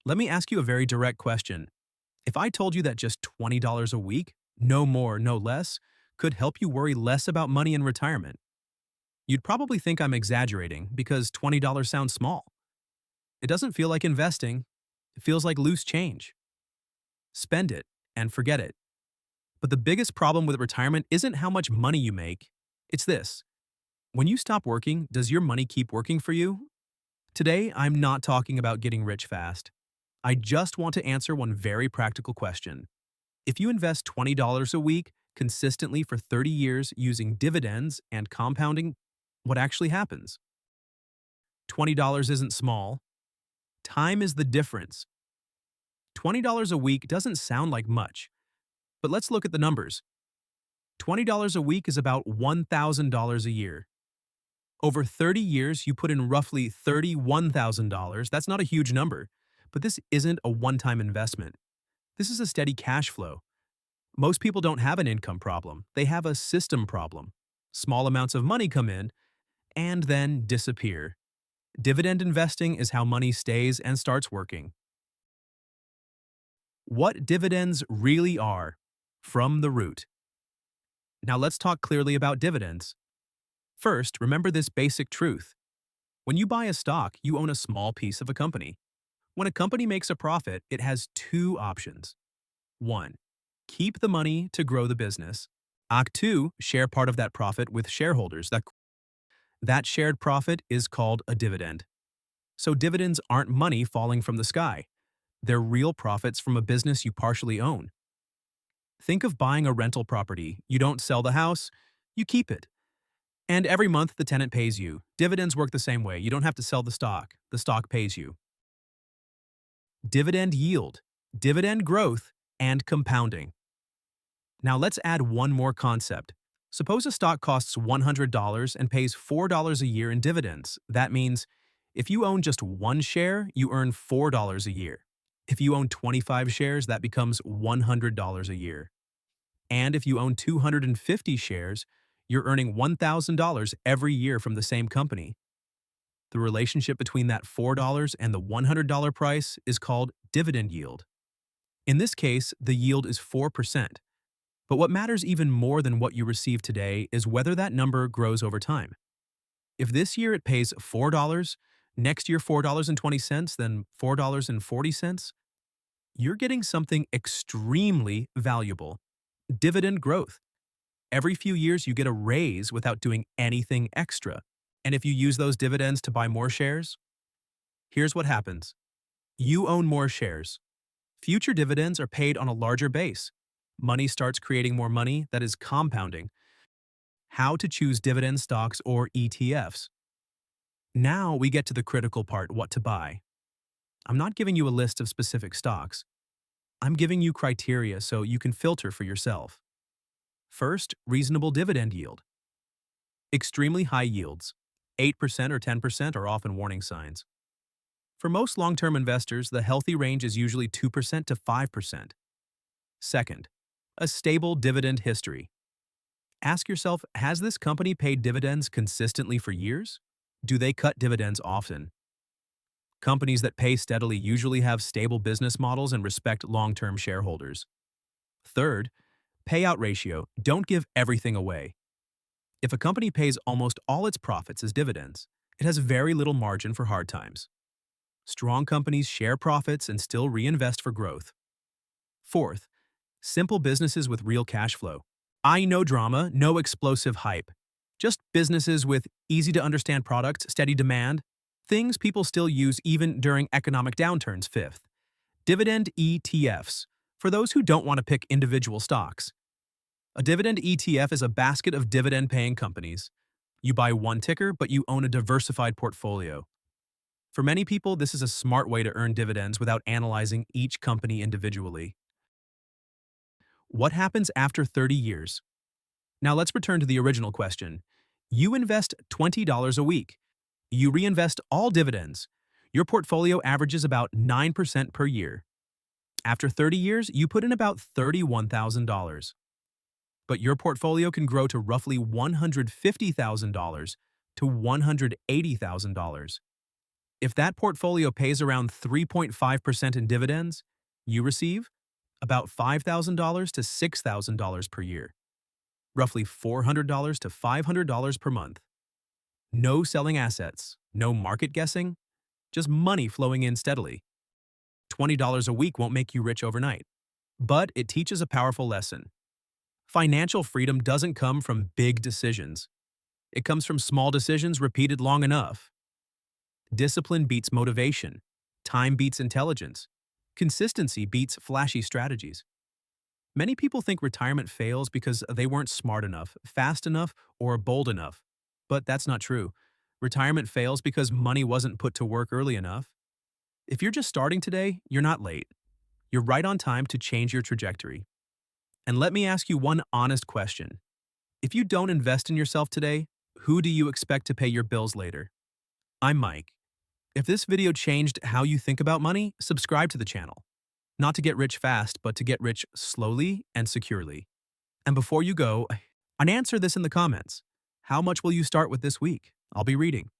Let me ask you a very direct question. If I told you that just $20 a week, no more, no less, could help you worry less about money in retirement, you'd probably think I'm exaggerating because $20 sounds small. It doesn't feel like investing, it feels like loose change. Spend it and forget it. But the biggest problem with retirement isn't how much money you make, it's this. When you stop working, does your money keep working for you? Today, I'm not talking about getting rich fast. I just want to answer one very practical question. If you invest $20 a week consistently for 30 years using dividends and compounding, what actually happens? $20 isn't small. Time is the difference. $20 a week doesn't sound like much, but let's look at the numbers. $20 a week is about $1,000 a year. Over 30 years, you put in roughly $31,000. That's not a huge number, but this isn't a one-time investment. This is a steady cash flow. Most people don't have an income problem. They have a system problem. Small amounts of money come in and then disappear. Dividend investing is how money stays and starts working. What dividends really are, from the root. Now let's talk clearly about dividends. First, remember this basic truth. When you buy a stock, you own a small piece of a company. When a company makes a profit, it has two options. 1. Keep the money to grow the business. Act 2. Share part of that profit with shareholders. That shared profit is called a dividend. So dividends aren't money falling from the sky. They're real profits from a business you partially own. Think of buying a rental property. You don't sell the house, you keep it. And every month the tenant pays you. Dividends work the same way. You don't have to sell the stock pays you. Dividend yield, dividend growth, and compounding. Now let's add one more concept. Suppose a stock costs $100 and pays $4 a year in dividends. That means if you own just one share, you earn $4 a year. If you own 25 shares, that becomes $100 a year. And if you own 250 shares, you're earning $1,000 every year from the same company. The relationship between that $4 and the $100 price is called dividend yield. In this case, the yield is 4%. But what matters even more than what you receive today is whether that number grows over time. If this year it pays $4, next year $4.20, then $4.40, you're getting something extremely valuable. Dividend growth. Every few years you get a raise without doing anything extra. And if you use those dividends to buy more shares, here's what happens. You own more shares. Future dividends are paid on a larger base. Money starts creating more money that is compounding. How to choose dividend stocks or ETFs. Now we get to the critical part, what to buy. I'm not giving you a list of specific stocks. I'm giving you criteria so you can filter for yourself. First, reasonable dividend yield. Extremely high yields, 8% or 10% are often warning signs. For most long-term investors, the healthy range is usually 2% to 5%. Second, a stable dividend history. Ask yourself, has this company paid dividends consistently for years? Do they cut dividends often? Companies that pay steadily usually have stable business models and respect long-term shareholders. Third, payout ratio. Don't give everything away. If a company pays almost all its profits as dividends, it has very little margin for hard times. Strong companies share profits and still reinvest for growth. Fourth, simple businesses with real cash flow. No drama, no explosive hype. Just businesses with easy-to-understand products, steady demand, things people still use even during economic downturns. Fifth, dividend ETFs, for those who don't want to pick individual stocks. A dividend ETF is a basket of dividend-paying companies. You buy one ticker, but you own a diversified portfolio. For many people, this is a smart way to earn dividends without analyzing each company individually. What happens after 30 years? Now let's return to the original question. You invest $20 a week. You reinvest all dividends. Your portfolio averages about 9% per year. After 30 years, you put in about $31,000. But your portfolio can grow to roughly $150,000 to $180,000. If that portfolio pays around 3.5% in dividends, you receive about $5,000 to $6,000 per year, roughly $400 to $500 per month. No selling assets, no market guessing, just money flowing in steadily. $20 a week won't make you rich overnight, but it teaches a powerful lesson. Financial freedom doesn't come from big decisions. It comes from small decisions repeated long enough. Discipline beats motivation. Time beats intelligence. Consistency beats flashy strategies. Many people think retirement fails because they weren't smart enough, fast enough, or bold enough. But that's not true. Retirement fails because money wasn't put to work early enough. If you're just starting today, you're not late. You're right on time to change your trajectory. And let me ask you one honest question. If you don't invest in yourself today, who do you expect to pay your bills later? I'm Mike. If this video changed how you think about money, subscribe to the channel. Not to get rich fast, but to get rich slowly and securely. And before you go, and answer this in the comments. How much will you start with this week? I'll be reading.